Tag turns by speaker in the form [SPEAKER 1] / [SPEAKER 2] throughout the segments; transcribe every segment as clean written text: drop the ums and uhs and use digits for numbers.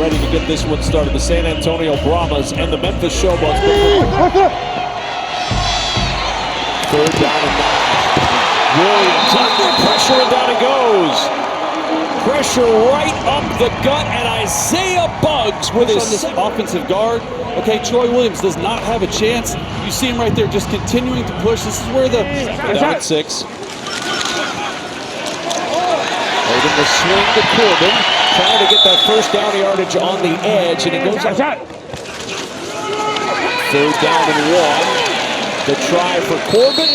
[SPEAKER 1] ready to get this one started. The San Antonio Brahmas and the Memphis Showboats. Third down and 9. Williams under pressure and down it goes. Pressure right up the gut, and Isaiah Bugs with his
[SPEAKER 2] offensive guard. Okay, Troy Williams does not have a chance. You see him right there just continuing to push. This is where the...
[SPEAKER 1] Down at 6. Holding the swing to Corbin, trying to get that first down yardage on the edge, and it goes out. Third down and 1. The try for Corbin.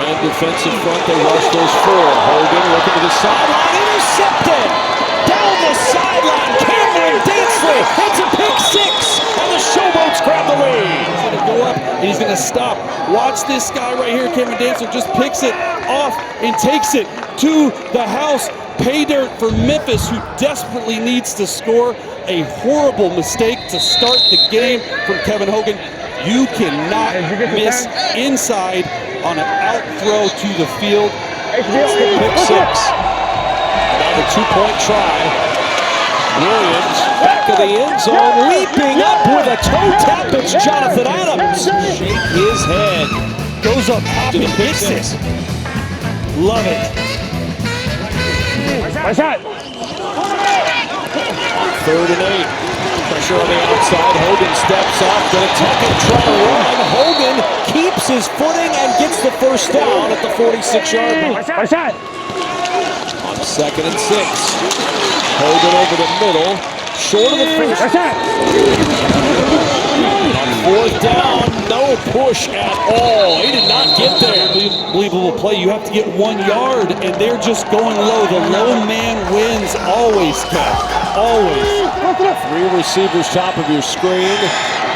[SPEAKER 1] And defensive front, they rush those 4. Hogan looking to the sideline, intercepted! Down the sideline, Cameron Dansley hits a pick 6, and the Showboats grab the lead.
[SPEAKER 2] He's going to go up, and he's going to stop. Watch this guy right here, Cameron Dansley, just picks it off and takes it to the house. Pay dirt for Memphis, who desperately needs to score. A horrible mistake to start the game from Kevin Hogan. You cannot miss inside on an out throw to the field.
[SPEAKER 1] Pick 6. Another 2-point try. Williams back of the end zone, leaping up with a toe tap. It's Jonathan Adams. Shake his head.
[SPEAKER 2] Goes up to the pick 6. Love it.
[SPEAKER 1] Third and 8. Pressure on the outside. Hogan steps off. Going to take it, try to run. Hogan keeps his footing and gets the first down at the 46-yard line. On 2nd and 6. Hogan over the middle. Short of the first. On 4th down, no push at all. He did not get there.
[SPEAKER 2] Unbelievable play. You have to get 1 yard, and they're just going low. The low man wins always, Kev. Always.
[SPEAKER 1] 3 receivers top of your screen.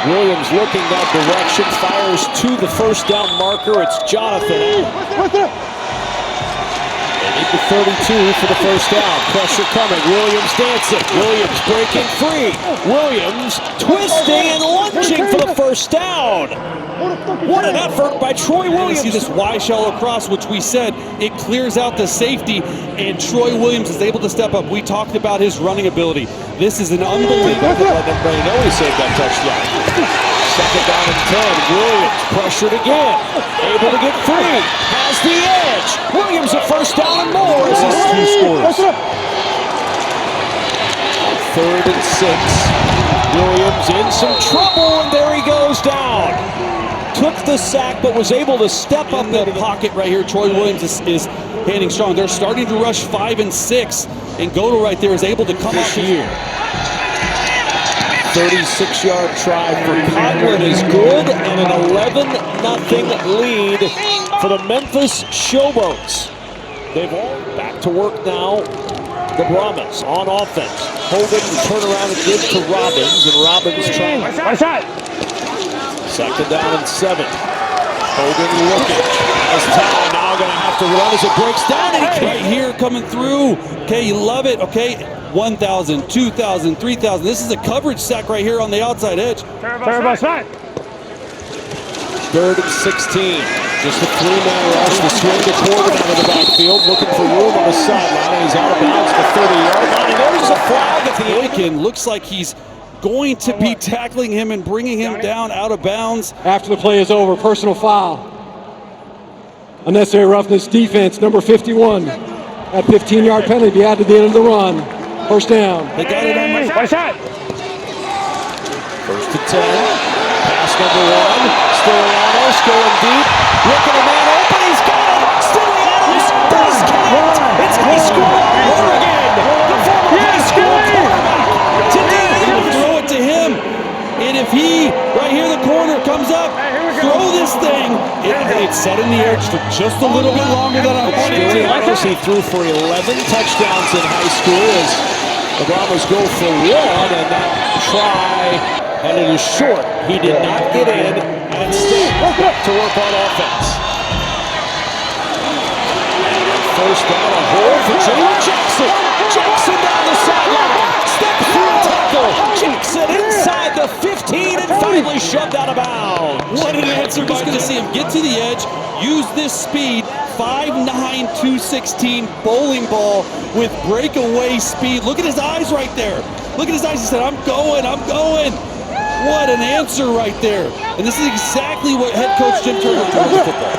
[SPEAKER 1] Williams looking that direction, fires to the first down marker. It's Jonathan. They need the 32 for the first down. Pressure coming. Williams dancing. Williams breaking free. Williams twisting and lunging for the first down. What an effort by Troy Williams.
[SPEAKER 2] See this Y shell across, which we said it clears out the safety, and Troy Williams is able to step up. We talked about his running ability. This is an unbelievable.
[SPEAKER 1] Let everybody know he saved that touchdown. 2nd down and 10. Williams pressured again. Able to get free. Has the edge. Williams a first down and more as his 2 scores. 3rd and 6. Williams in some trouble, and there he goes down. Took the sack, but was able to step up the
[SPEAKER 2] pocket right here. Troy Williams is handing strong. They're starting to rush 5 and 6, and Goto right there is able to come up
[SPEAKER 1] here. 36-yard try for Conlon is good, and an 11-0 lead for the Memphis Showboats. They've all back to work now. The Brahmas on offense. Hogan turn around and give to Robbins, and Robbins trying. 2nd down and 7. Hogan looking. As time now going to have to run as it breaks down. And
[SPEAKER 2] right here coming through. Okay, you love it. Okay, 1,000, 2,000, 3,000. This is a coverage sack right here on the outside edge.
[SPEAKER 1] 3rd and 16. Just a 3-man rush. The swing to Corbin out of the backfield. Looking for room on the sideline. And he's out of bounds to the 30-yard line. And there's a flag at the end.
[SPEAKER 2] Looks like he's going to be tackling him and bringing him down out of bounds.
[SPEAKER 3] After the play is over, personal foul. Unnecessary roughness defense, number 51. That 15-yard penalty be added to the end of the run. First down.
[SPEAKER 2] They got it on my
[SPEAKER 1] side. 1st and 10. Pass number 1. Stylianos going deep. Looking a man open. He's got it. Stylianos does count. It's high school Oregon. The former high school quarterback.
[SPEAKER 2] Throw it to him. And if he, right here, the corner comes up, throw this thing. It's set in the edge for just a little bit longer than I wanted to.
[SPEAKER 1] He threw for 11 touchdowns in high school as the Brahmas go for 1, and that try, and it is short. He did not get in, and still to work on offense. First down, a hole for Jalen Jackson. Jackson down the sideline. Step through tackle. Jackson inside the 15 and finally shoved out of bounds.
[SPEAKER 2] What an answer. Just going to see him get to the edge, use this speed, 5'9", 216 bowling ball with breakaway speed. Look at his eyes right there. Look at his eyes. He said, I'm going, I'm going. What an answer right there. And this is exactly what head coach Jim Turner does in football.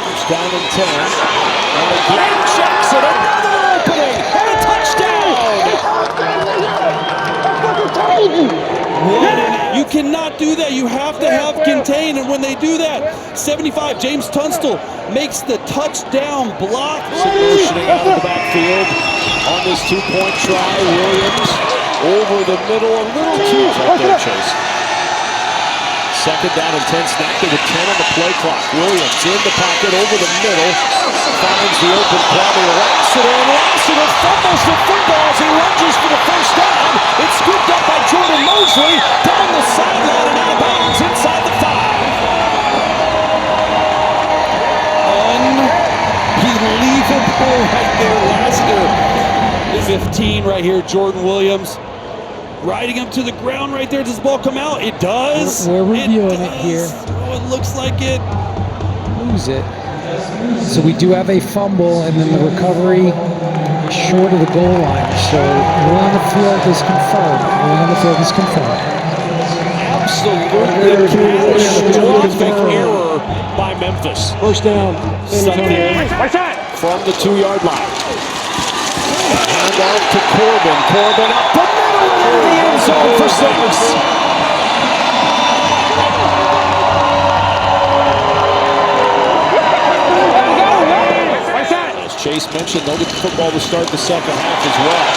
[SPEAKER 1] First down and 10. And again, Jackson, another opening, and a touchdown!
[SPEAKER 2] You cannot do that. You have to have contain, and when they do that, 75, James Tunstall makes the touchdown block.
[SPEAKER 1] Motioning out of the backfield on this two-point try. Williams over the middle, a little too tight there, Chase. Second down and 10, snapped with 10 on the play clock. Williams in the pocket, over the middle, finds the open corner. Lassiter fumbles the football as he lunges for the first down. It's scooped up by Jordan Mosley down the sideline and out of bounds inside the 5.
[SPEAKER 2] Unbelievable right there, Lassiter. 15 right here, Jordan Williams. Riding him to the ground right there. Does the ball come out? It does.
[SPEAKER 4] We're reviewing it here.
[SPEAKER 2] Oh, it looks like it.
[SPEAKER 4] Lose it. So we do have a fumble, and then the recovery short of the goal line. So ruling on the field is confirmed. Ruling on the field is confirmed.
[SPEAKER 1] Absolutely catastrophic error by Memphis.
[SPEAKER 3] First down, San Antonio.
[SPEAKER 1] From the 2-yard line. Hand off to Corbin. Corbin up the middle into the end zone for 6. As Chase mentioned, they'll get the football to start the second half as well.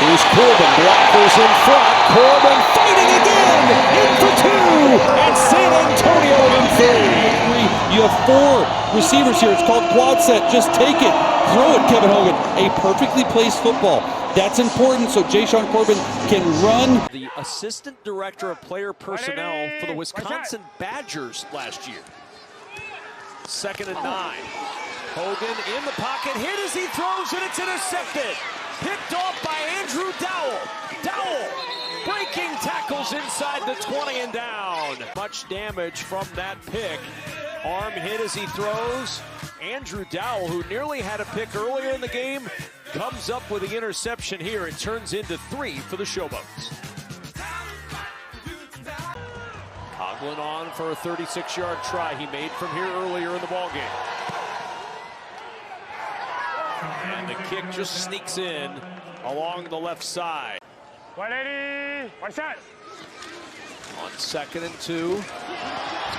[SPEAKER 1] Here's Corbin, blockers in front. Corbin fighting again, in for 2, and San Antonio in 3.
[SPEAKER 2] You have 4 receivers here. It's called quad set. Just take it. Throw it, Kevin Hogan. A perfectly placed football. That's important so Jashaun Corbin can run.
[SPEAKER 1] The assistant director of player personnel for the Wisconsin Badgers last year. Second and 9. Hogan in the pocket, hit as he throws, and it's intercepted. Picked off by Andrew Dowell. Dowell breaking tackles inside the 20 and down. Much damage from that pick. Arm hit as he throws. Andrew Dowell, who nearly had a pick earlier in the game, comes up with the interception here. It turns into 3 for the Showboats. Coughlin on for a 36-yard try he made from here earlier in the ballgame. And the kick just sneaks in along the left side.
[SPEAKER 5] 180, one shot.
[SPEAKER 1] On 2nd and 2,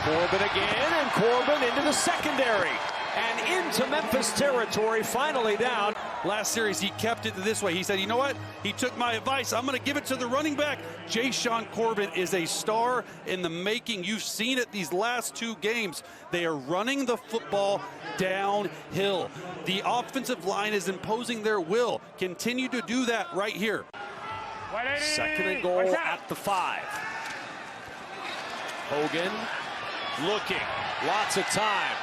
[SPEAKER 1] Corbin again, and Corbin into the secondary. And into Memphis territory, finally down.
[SPEAKER 2] Last series, he kept it this way. He said, you know what? He took my advice. I'm going to give it to the running back. Jashaun Corbin is a star in the making. You've seen it these last 2 games. They are running the football downhill. The offensive line is imposing their will. Continue to do that right here.
[SPEAKER 1] 2nd and goal at the 5. Hogan looking, lots of time.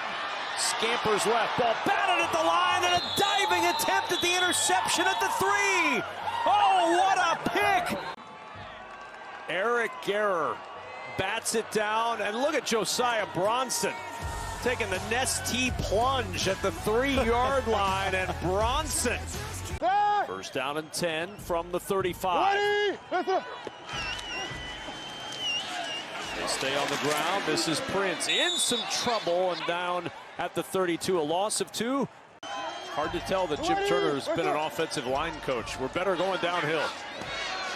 [SPEAKER 1] Scampers left, ball batted at the line, and a diving attempt at the interception at the 3. Oh, what a pick! Eric Guerrer bats it down, and look at Josiah Bronson taking the Nestea plunge at the 3-yard line, and Bronson. First down and 10 from the 35. They stay on the ground. This is Prince in some trouble and down at the 32. A loss of 2. Hard to tell that Jim Turner has been an offensive line coach. We're better going downhill.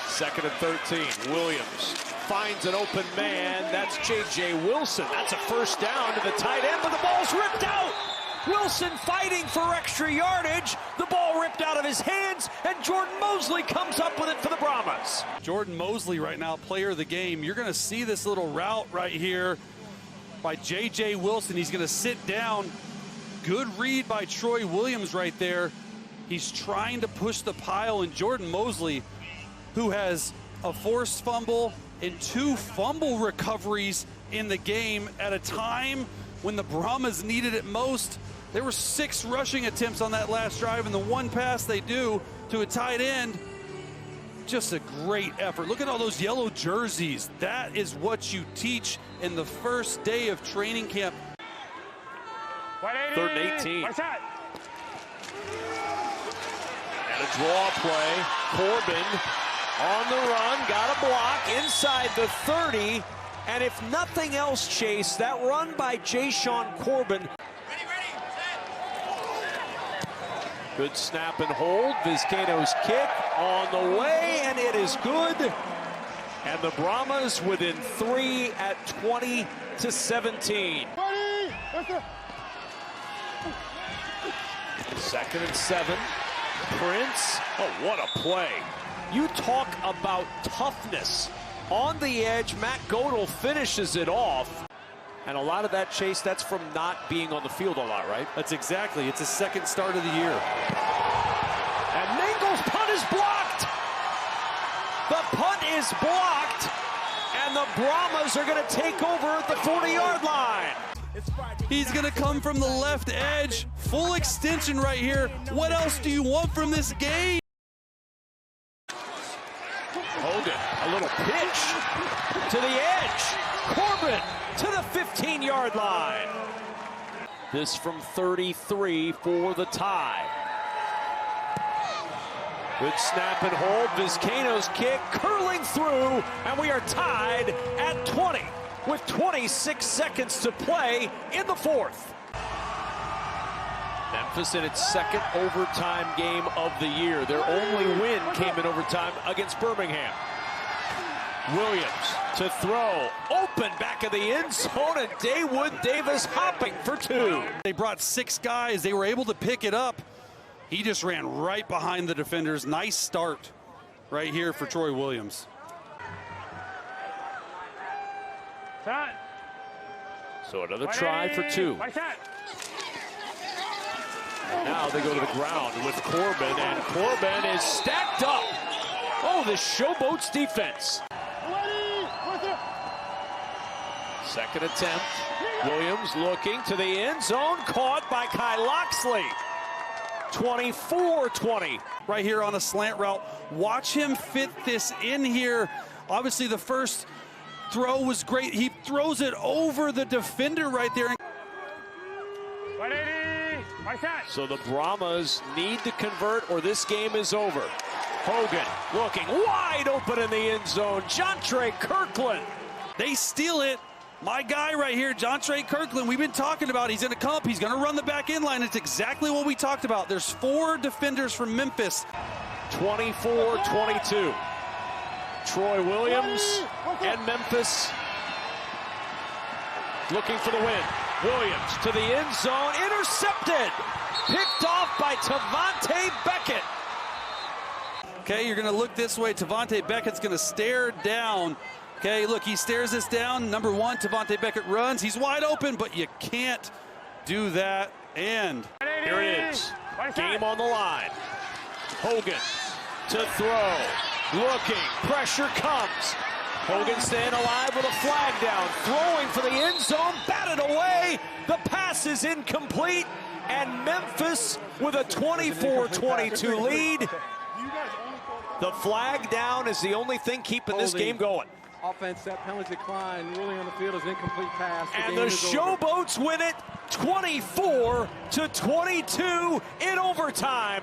[SPEAKER 1] 2nd and 13. Williams finds an open man. That's J.J. Wilson. That's a first down to the tight end, but the ball's ripped out. Wilson fighting for extra yardage. The ball ripped out of his hands, and Jordan Mosley comes up with it for the Brahmas.
[SPEAKER 2] Jordan Mosley right now, player of the game. You're going to see this little route right here by J.J. Wilson. He's going to sit down. Good read by Troy Williams right there. He's trying to push the pile, and Jordan Mosley, who has a forced fumble and 2 fumble recoveries in the game at a time when the Brahmas needed it most. There were 6 rushing attempts on that last drive, and the 1 pass they do to a tight end. Just a great effort. Look at all those yellow jerseys. That is what you teach in the first day of training camp.
[SPEAKER 5] 180.
[SPEAKER 1] 3rd and 18.
[SPEAKER 5] Watch out.
[SPEAKER 1] And a draw play. Corbin on the run, got a block inside the 30. And if nothing else, Chase, that run by Jashawn Corbin. Good snap and hold. Vizcaino's kick on the way, and it is good. And the Brahmas within 3 at 20-17. 2nd and 7. Prince. Oh, what a play. You talk about toughness. On the edge, Matt Godel finishes it off. And a lot of that, Chase, that's from not being on the field a lot, right?
[SPEAKER 2] That's exactly. It's his 2nd start of the year.
[SPEAKER 1] And Mangle's punt is blocked. The punt is blocked. And the Brahmas are going to take over at the 40-yard line.
[SPEAKER 2] He's going to come from the left edge. Full extension right here. What else do you want from this game?
[SPEAKER 1] Hogan, a little pitch to the edge. Corbin to the 15-yard line. This from 33 for the tie. Good snap and hold. Vizcaino's kick curling through, and we are tied at 20 with 26 seconds to play in the 4th. Memphis in its 2nd overtime game of the year. Their only win came in overtime against Birmingham. Williams to throw, open back of the end zone, and Daewood Davis hopping for 2.
[SPEAKER 2] They brought 6 guys. They were able to pick it up. He just ran right behind the defenders. Nice start right here for Troy Williams.
[SPEAKER 1] So another try for 2.
[SPEAKER 5] Watch out.
[SPEAKER 1] And now they go to the ground with Corbin, and Corbin is stacked up. Oh, the Showboats defense. 2nd attempt. Williams looking to the end zone, caught by Kai Loxley. 24-20.
[SPEAKER 2] Right here on a slant route. Watch him fit this in here. Obviously, the first throw was great. He throws it over the defender right there.
[SPEAKER 5] 180. Watch out.
[SPEAKER 1] So the Brahmas need to convert or this game is over. Hogan looking wide open in the end zone. Jontre Kirkland.
[SPEAKER 2] They steal it. My guy right here, Jontre Kirkland, we've been talking about. He's going to come up. He's going to run the back end line. It's exactly what we talked about. There's 4 defenders from Memphis.
[SPEAKER 1] 24-22. Troy Williams and Memphis looking for the win. Williams to the end zone, intercepted. Picked off by Tavante Beckett.
[SPEAKER 2] Okay, you're going to look this way. Tavante Beckett's going to stare down. Okay, look, he stares us down. Number 1, Tavante Beckett runs. He's wide open, but you can't do that. And
[SPEAKER 1] here it is. Game on the line. Hogan to throw. Looking. Pressure comes. Hogan staying alive with a flag down. Throwing for the end zone. Batted away. The pass is incomplete. And Memphis with a 24-22 lead. The flag down is the only thing keeping this game going.
[SPEAKER 3] Offense set, penalty decline, ruling on the field is an incomplete pass.
[SPEAKER 1] And the Showboats win it 24-22 in overtime.